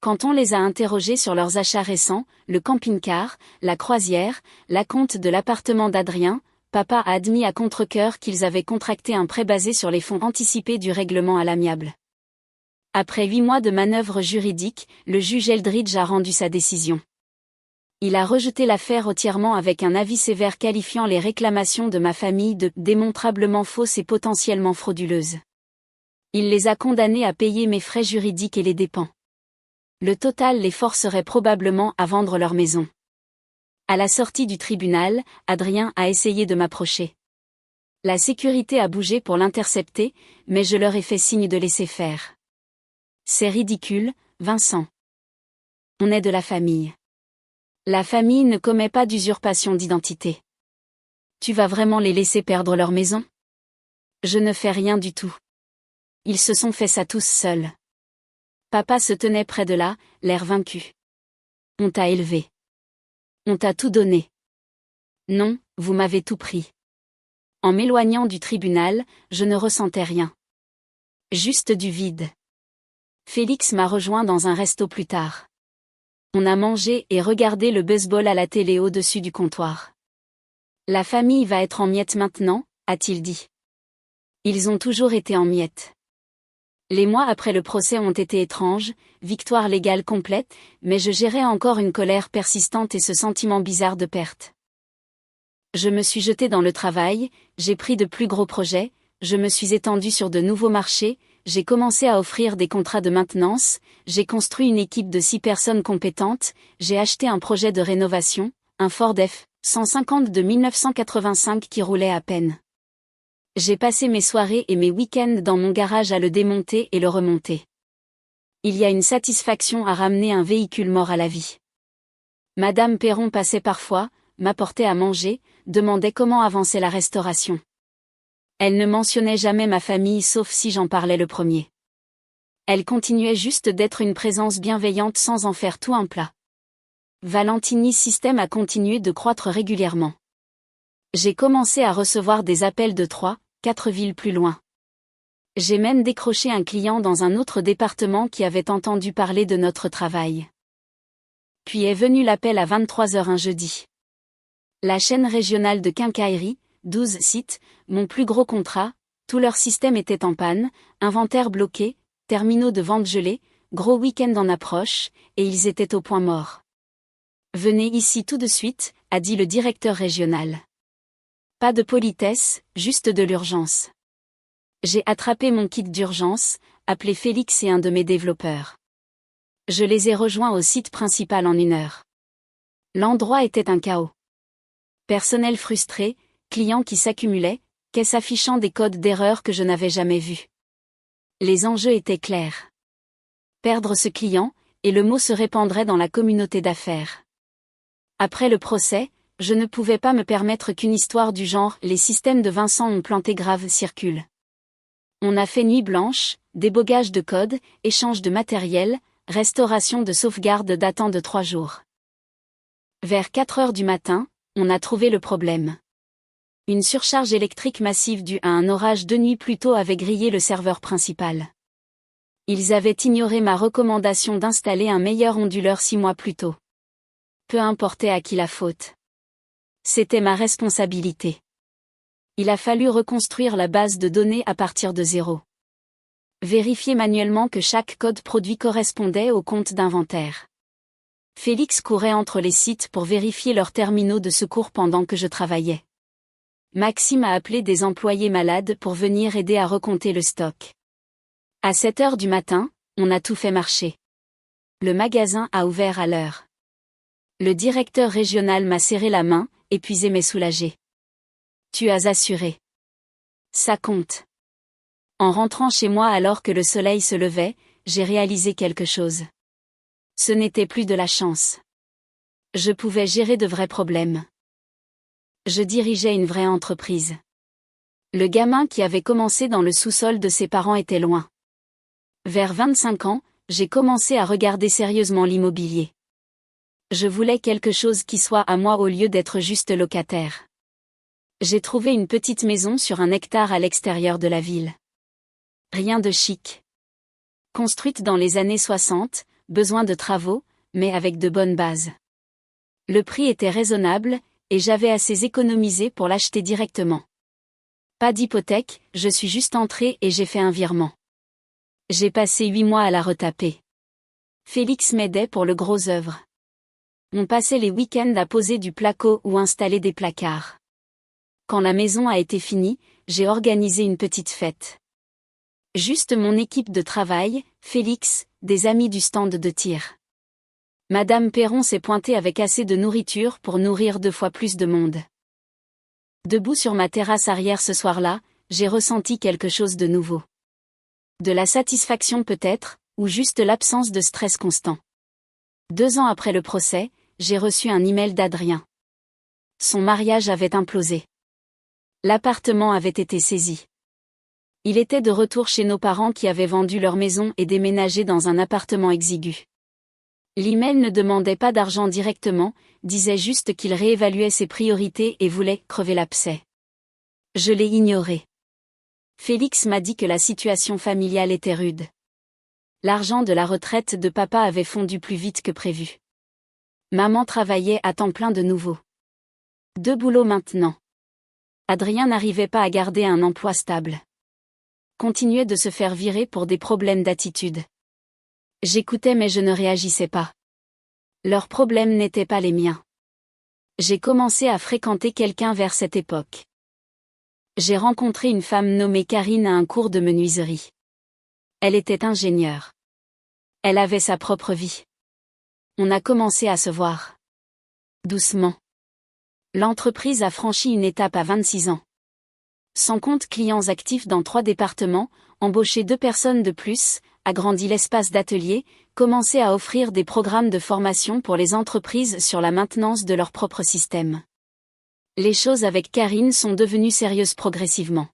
Quand on les a interrogés sur leurs achats récents, le camping-car, la croisière, l'acompte de l'appartement d'Adrien, papa a admis à contre-cœur qu'ils avaient contracté un prêt basé sur les fonds anticipés du règlement à l'amiable. Après 8 mois de manœuvres juridiques, le juge Eldridge a rendu sa décision. Il a rejeté l'affaire entièrement avec un avis sévère qualifiant les réclamations de ma famille de démontrablement fausses et potentiellement frauduleuses. Il les a condamnés à payer mes frais juridiques et les dépens. Le total les forcerait probablement à vendre leur maison. À la sortie du tribunal, Adrien a essayé de m'approcher. La sécurité a bougé pour l'intercepter, mais je leur ai fait signe de laisser faire. C'est ridicule, Vincent. On est de la famille. La famille ne commet pas d'usurpation d'identité. Tu vas vraiment les laisser perdre leur maison? Je ne fais rien du tout. Ils se sont fait ça tous seuls. Papa se tenait près de là, l'air vaincu. On t'a élevé. On t'a tout donné. Non, vous m'avez tout pris. En m'éloignant du tribunal, je ne ressentais rien. Juste du vide. Félix m'a rejoint dans un resto plus tard. On a mangé et regardé le baseball à la télé au-dessus du comptoir. La famille va être en miettes maintenant, a-t-il dit. Ils ont toujours été en miettes. Les mois après le procès ont été étranges, victoire légale complète, mais je gérais encore une colère persistante et ce sentiment bizarre de perte. Je me suis jetée dans le travail, j'ai pris de plus gros projets, je me suis étendue sur de nouveaux marchés, j'ai commencé à offrir des contrats de maintenance, j'ai construit une équipe de 6 personnes compétentes, j'ai acheté un projet de rénovation, un Ford F-150 de 1985 qui roulait à peine. J'ai passé mes soirées et mes week-ends dans mon garage à le démonter et le remonter. Il y a une satisfaction à ramener un véhicule mort à la vie. Madame Perron passait parfois, m'apportait à manger, demandait comment avançait la restauration. Elle ne mentionnait jamais ma famille sauf si j'en parlais le premier. Elle continuait juste d'être une présence bienveillante sans en faire tout un plat. Valentini System a continué de croître régulièrement. J'ai commencé à recevoir des appels de 3-4 villes plus loin. J'ai même décroché un client dans un autre département qui avait entendu parler de notre travail. Puis est venu l'appel à 23h un jeudi. La chaîne régionale de quincaillerie, 12 sites, mon plus gros contrat, tout leur système était en panne, inventaire bloqué, terminaux de vente gelés, gros week-end en approche, et ils étaient au point mort. Venez ici tout de suite, a dit le directeur régional. Pas de politesse, juste de l'urgence. J'ai attrapé mon kit d'urgence, appelé Félix et un de mes développeurs. Je les ai rejoints au site principal en 1 heure. L'endroit était un chaos. Personnel frustré, clients qui s'accumulaient, caisses affichant des codes d'erreur que je n'avais jamais vus. Les enjeux étaient clairs. Perdre ce client, et le mot se répandrait dans la communauté d'affaires. Après le procès, je ne pouvais pas me permettre qu'une histoire du genre « Les systèmes de Vincent ont planté grave » circule. On a fait nuit blanche, débogage de code, échange de matériel, restauration de sauvegarde datant de 3 jours. Vers 4 heures du matin, on a trouvé le problème. Une surcharge électrique massive due à un orage de nuit plus tôt avait grillé le serveur principal. Ils avaient ignoré ma recommandation d'installer un meilleur onduleur 6 mois plus tôt. Peu importait à qui la faute. C'était ma responsabilité. Il a fallu reconstruire la base de données à partir de zéro. Vérifier manuellement que chaque code produit correspondait au compte d'inventaire. Félix courait entre les sites pour vérifier leurs terminaux de secours pendant que je travaillais. Maxime a appelé des employés malades pour venir aider à recompter le stock. À 7 heures du matin, on a tout fait marcher. Le magasin a ouvert à l'heure. Le directeur régional m'a serré la main, épuisé mais soulagé. Tu as assuré. Ça compte. En rentrant chez moi alors que le soleil se levait, j'ai réalisé quelque chose. Ce n'était plus de la chance. Je pouvais gérer de vrais problèmes. Je dirigeais une vraie entreprise. Le gamin qui avait commencé dans le sous-sol de ses parents était loin. Vers 25 ans, j'ai commencé à regarder sérieusement l'immobilier. Je voulais quelque chose qui soit à moi au lieu d'être juste locataire. J'ai trouvé une petite maison sur 1 hectare à l'extérieur de la ville. Rien de chic. Construite dans les années 60, besoin de travaux, mais avec de bonnes bases. Le prix était raisonnable, et j'avais assez économisé pour l'acheter directement. Pas d'hypothèque, je suis juste entrée et j'ai fait un virement. J'ai passé 8 mois à la retaper. Félix m'aidait pour le gros œuvre. On passait les week-ends à poser du placo ou installer des placards. Quand la maison a été finie, j'ai organisé une petite fête. Juste mon équipe de travail, Félix, des amis du stand de tir. Madame Perron s'est pointée avec assez de nourriture pour nourrir 2 fois plus de monde. Debout sur ma terrasse arrière ce soir-là, j'ai ressenti quelque chose de nouveau. De la satisfaction peut-être, ou juste l'absence de stress constant. 2 ans après le procès, j'ai reçu un email d'Adrien. Son mariage avait implosé. L'appartement avait été saisi. Il était de retour chez nos parents qui avaient vendu leur maison et déménagé dans un appartement exigu. L'email ne demandait pas d'argent directement, disait juste qu'il réévaluait ses priorités et voulait crever l'abcès. Je l'ai ignoré. Félix m'a dit que la situation familiale était rude. L'argent de la retraite de papa avait fondu plus vite que prévu. Maman travaillait à temps plein de nouveau. 2 boulots maintenant. Adrien n'arrivait pas à garder un emploi stable. Continuait de se faire virer pour des problèmes d'attitude. J'écoutais mais je ne réagissais pas. Leurs problèmes n'étaient pas les miens. J'ai commencé à fréquenter quelqu'un vers cette époque. J'ai rencontré une femme nommée Karine à un cours de menuiserie. Elle était ingénieure. Elle avait sa propre vie. On a commencé à se voir. Doucement. L'entreprise a franchi une étape à 26 ans. Sans compte clients actifs dans 3 départements, embauché 2 personnes de plus, agrandi l'espace d'atelier, commencé à offrir des programmes de formation pour les entreprises sur la maintenance de leur propre système. Les choses avec Karine sont devenues sérieuses progressivement.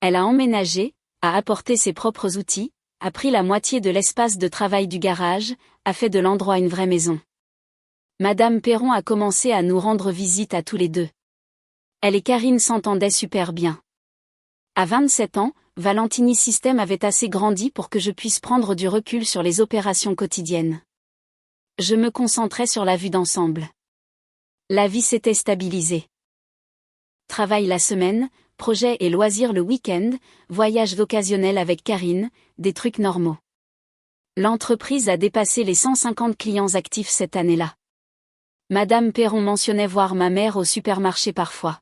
Elle a emménagé, a apporté ses propres outils, a pris la moitié de l'espace de travail du garage, a fait de l'endroit une vraie maison. Madame Perron a commencé à nous rendre visite à tous les 2. Elle et Karine s'entendaient super bien. À 27 ans, Valentini System avait assez grandi pour que je puisse prendre du recul sur les opérations quotidiennes. Je me concentrais sur la vue d'ensemble. La vie s'était stabilisée. Travail la semaine, projets et loisirs le week-end, voyages occasionnels avec Karine, des trucs normaux. L'entreprise a dépassé les 150 clients actifs cette année-là. Madame Perron mentionnait voir ma mère au supermarché parfois.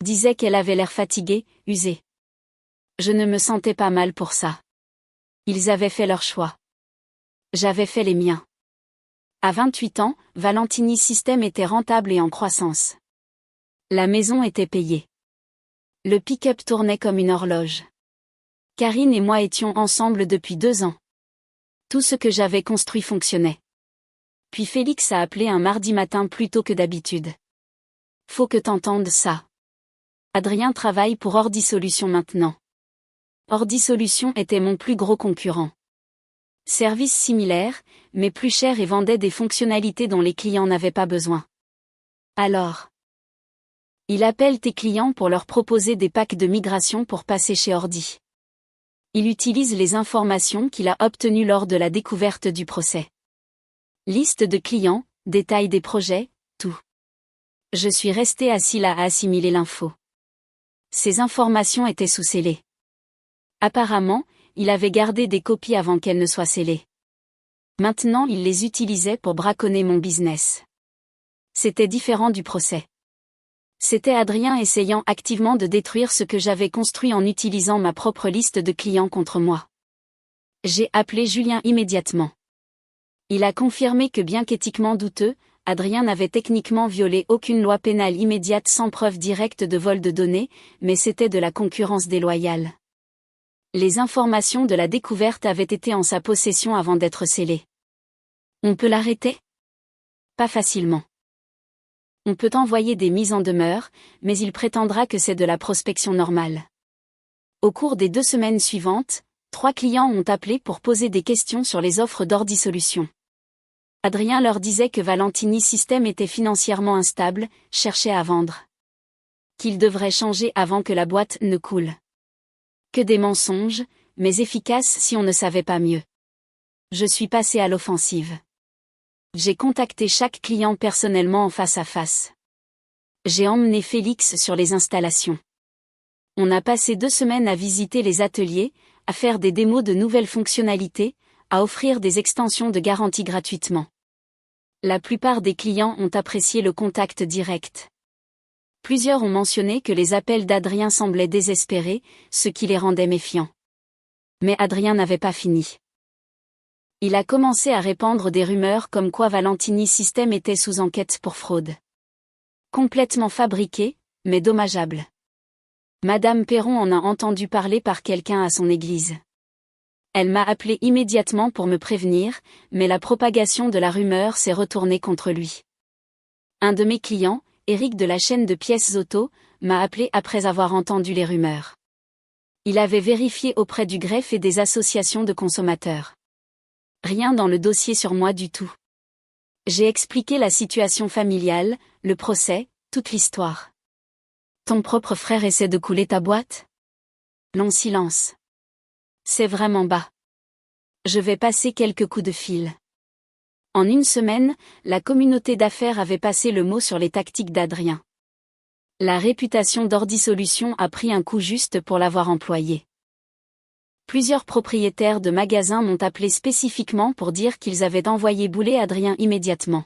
Disait qu'elle avait l'air fatiguée, usée. Je ne me sentais pas mal pour ça. Ils avaient fait leur choix. J'avais fait les miens. À 28 ans, Valentini System était rentable et en croissance. La maison était payée. Le pick-up tournait comme une horloge. Karine et moi étions ensemble depuis 2 ans. Tout ce que j'avais construit fonctionnait. Puis Félix a appelé un mardi matin plus tôt que d'habitude. Faut que t'entendes ça. Adrien travaille pour Ordi Solutions maintenant. Ordi Solutions était mon plus gros concurrent. Service similaire, mais plus cher et vendait des fonctionnalités dont les clients n'avaient pas besoin. Alors, il appelle tes clients pour leur proposer des packs de migration pour passer chez Ordi. Il utilise les informations qu'il a obtenues lors de la découverte du procès. Liste de clients, détails des projets, tout. Je suis resté assis là à assimiler l'info. Ces informations étaient sous scellés. Apparemment, il avait gardé des copies avant qu'elles ne soient scellées. Maintenant il les utilisait pour braconner mon business. C'était différent du procès. C'était Adrien essayant activement de détruire ce que j'avais construit en utilisant ma propre liste de clients contre moi. J'ai appelé Julien immédiatement. Il a confirmé que bien qu'éthiquement douteux, Adrien n'avait techniquement violé aucune loi pénale immédiate sans preuve directe de vol de données, mais c'était de la concurrence déloyale. Les informations de la découverte avaient été en sa possession avant d'être scellées. On peut l'arrêter ? Pas facilement. On peut envoyer des mises en demeure, mais il prétendra que c'est de la prospection normale. Au cours des 2 semaines suivantes, 3 clients ont appelé pour poser des questions sur les offres d'Ordi Solutions. Adrien leur disait que Valentini System était financièrement instable, cherchait à vendre. Qu'il devrait changer avant que la boîte ne coule. Que des mensonges, mais efficaces si on ne savait pas mieux. Je suis passé à l'offensive. J'ai contacté chaque client personnellement en face à face. J'ai emmené Félix sur les installations. On a passé 2 semaines à visiter les ateliers, à faire des démos de nouvelles fonctionnalités, à offrir des extensions de garantie gratuitement. La plupart des clients ont apprécié le contact direct. Plusieurs ont mentionné que les appels d'Adrien semblaient désespérés, ce qui les rendait méfiants. Mais Adrien n'avait pas fini. Il a commencé à répandre des rumeurs comme quoi Valentini System était sous enquête pour fraude. Complètement fabriqué, mais dommageable. Madame Perron en a entendu parler par quelqu'un à son église. Elle m'a appelé immédiatement pour me prévenir, mais la propagation de la rumeur s'est retournée contre lui. Un de mes clients, Eric de la chaîne de pièces auto, m'a appelé après avoir entendu les rumeurs. Il avait vérifié auprès du greffe et des associations de consommateurs. Rien dans le dossier sur moi du tout. J'ai expliqué la situation familiale, le procès, toute l'histoire. Ton propre frère essaie de couler ta boîte ? Long silence. C'est vraiment bas. Je vais passer quelques coups de fil. En 1 semaine, la communauté d'affaires avait passé le mot sur les tactiques d'Adrien. La réputation d'Ordi Solutions a pris un coup juste pour l'avoir employé. Plusieurs propriétaires de magasins m'ont appelé spécifiquement pour dire qu'ils avaient envoyé bouler Adrien immédiatement.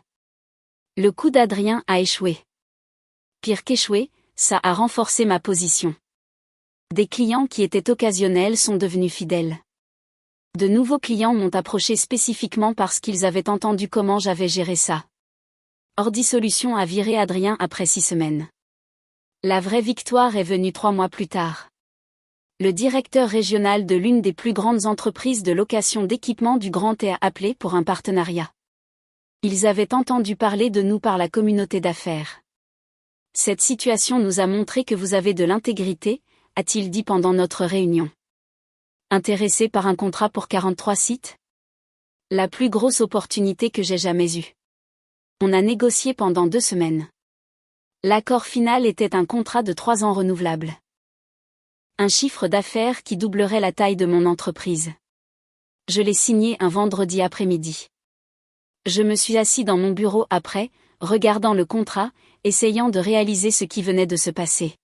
Le coup d'Adrien a échoué. Pire qu'échoué, ça a renforcé ma position. Des clients qui étaient occasionnels sont devenus fidèles. De nouveaux clients m'ont approché spécifiquement parce qu'ils avaient entendu comment j'avais géré ça. Ordi Solutions a viré Adrien après 6 semaines. La vraie victoire est venue 3 mois plus tard. Le directeur régional de l'une des plus grandes entreprises de location d'équipements du Grand Est a appelé pour un partenariat. Ils avaient entendu parler de nous par la communauté d'affaires. Cette situation nous a montré que vous avez de l'intégrité, a-t-il dit pendant notre réunion. Intéressé par un contrat pour 43 sites ? La plus grosse opportunité que j'ai jamais eue. On a négocié pendant 2 semaines. L'accord final était un contrat de 3 ans renouvelable. Un chiffre d'affaires qui doublerait la taille de mon entreprise. Je l'ai signé un vendredi après-midi. Je me suis assis dans mon bureau après, regardant le contrat, essayant de réaliser ce qui venait de se passer.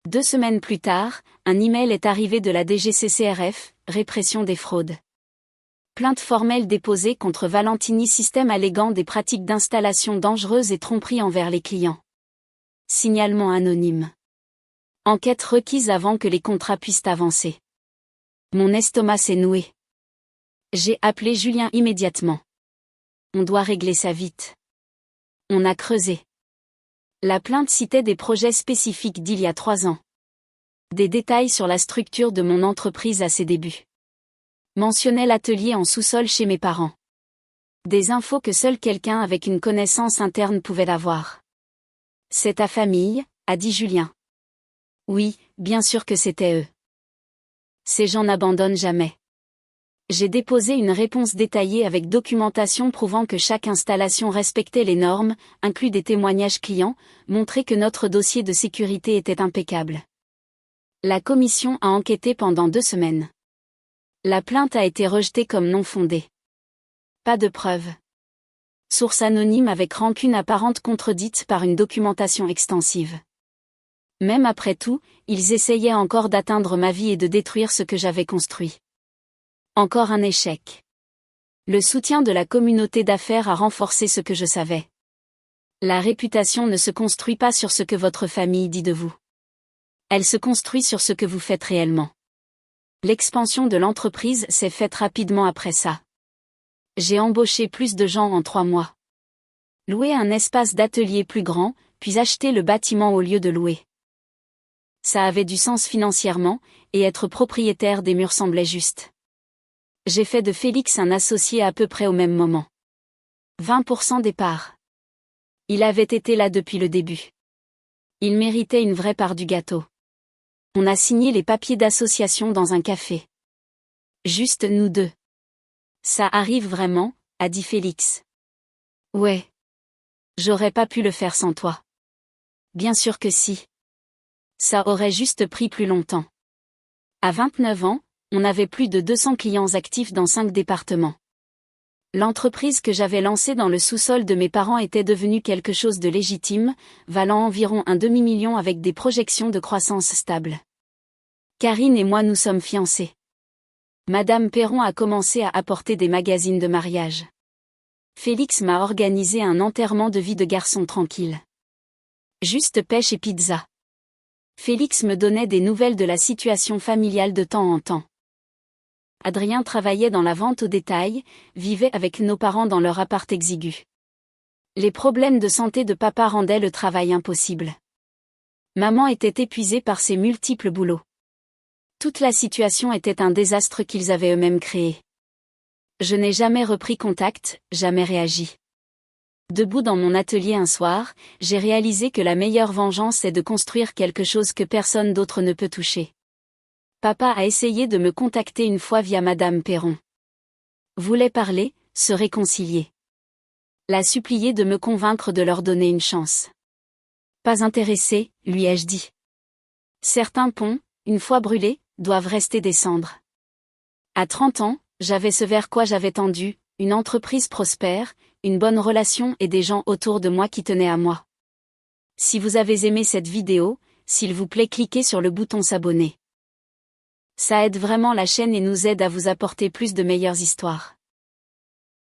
2 semaines plus tard, un email est arrivé de la DGCCRF, répression des fraudes. Plainte formelle déposée contre Valentini System alléguant des pratiques d'installation dangereuses et tromperies envers les clients. Signalement anonyme. Enquête requise avant que les contrats puissent avancer. Mon estomac s'est noué. J'ai appelé Julien immédiatement. On doit régler ça vite. On a creusé. La plainte citait des projets spécifiques d'il y a 3 ans. Des détails sur la structure de mon entreprise à ses débuts. Mentionnait l'atelier en sous-sol chez mes parents. Des infos que seul quelqu'un avec une connaissance interne pouvait avoir. C'est ta famille, a dit Julien. Oui, bien sûr que c'était eux. Ces gens n'abandonnent jamais. J'ai déposé une réponse détaillée avec documentation prouvant que chaque installation respectait les normes, inclus des témoignages clients, montré que notre dossier de sécurité était impeccable. La commission a enquêté pendant 2 semaines. La plainte a été rejetée comme non fondée. Pas de preuves. Source anonyme avec rancune apparente contredite par une documentation extensive. Même après tout, ils essayaient encore d'atteindre ma vie et de détruire ce que j'avais construit. Encore un échec. Le soutien de la communauté d'affaires a renforcé ce que je savais. La réputation ne se construit pas sur ce que votre famille dit de vous. Elle se construit sur ce que vous faites réellement. L'expansion de l'entreprise s'est faite rapidement après ça. J'ai embauché plus de gens en 3 mois. Loué un espace d'atelier plus grand, puis acheté le bâtiment au lieu de louer. Ça avait du sens financièrement, et être propriétaire des murs semblait juste. J'ai fait de Félix un associé à peu près au même moment. 20% des parts. Il avait été là depuis le début. Il méritait une vraie part du gâteau. On a signé les papiers d'association dans un café. Juste nous deux. Ça arrive vraiment, a dit Félix. Ouais. J'aurais pas pu le faire sans toi. Bien sûr que si. Ça aurait juste pris plus longtemps. À 29 ans, on avait plus de 200 clients actifs dans 5 départements. L'entreprise que j'avais lancée dans le sous-sol de mes parents était devenue quelque chose de légitime, valant environ un demi-million avec des projections de croissance stables. Karine et moi nous sommes fiancés. Madame Perron a commencé à apporter des magazines de mariage. Félix m'a organisé un enterrement de vie de garçon tranquille. Juste pêche et pizza. Félix me donnait des nouvelles de la situation familiale de temps en temps. Adrien travaillait dans la vente au détail, vivait avec nos parents dans leur appart exigu. Les problèmes de santé de papa rendaient le travail impossible. Maman était épuisée par ses multiples boulots. Toute la situation était un désastre qu'ils avaient eux-mêmes créé. Je n'ai jamais repris contact, jamais réagi. Debout dans mon atelier un soir, j'ai réalisé que la meilleure vengeance est de construire quelque chose que personne d'autre ne peut toucher. Papa a essayé de me contacter une fois via Madame Perron. Voulait parler, se réconcilier. L'a supplié de me convaincre de leur donner une chance. Pas intéressé, lui ai-je dit. Certains ponts, une fois brûlés, doivent rester des cendres. À 30 ans, j'avais ce vers quoi j'avais tendu, une entreprise prospère, une bonne relation et des gens autour de moi qui tenaient à moi. Si vous avez aimé cette vidéo, s'il vous plaît cliquez sur le bouton s'abonner. Ça aide vraiment la chaîne et nous aide à vous apporter plus de meilleures histoires.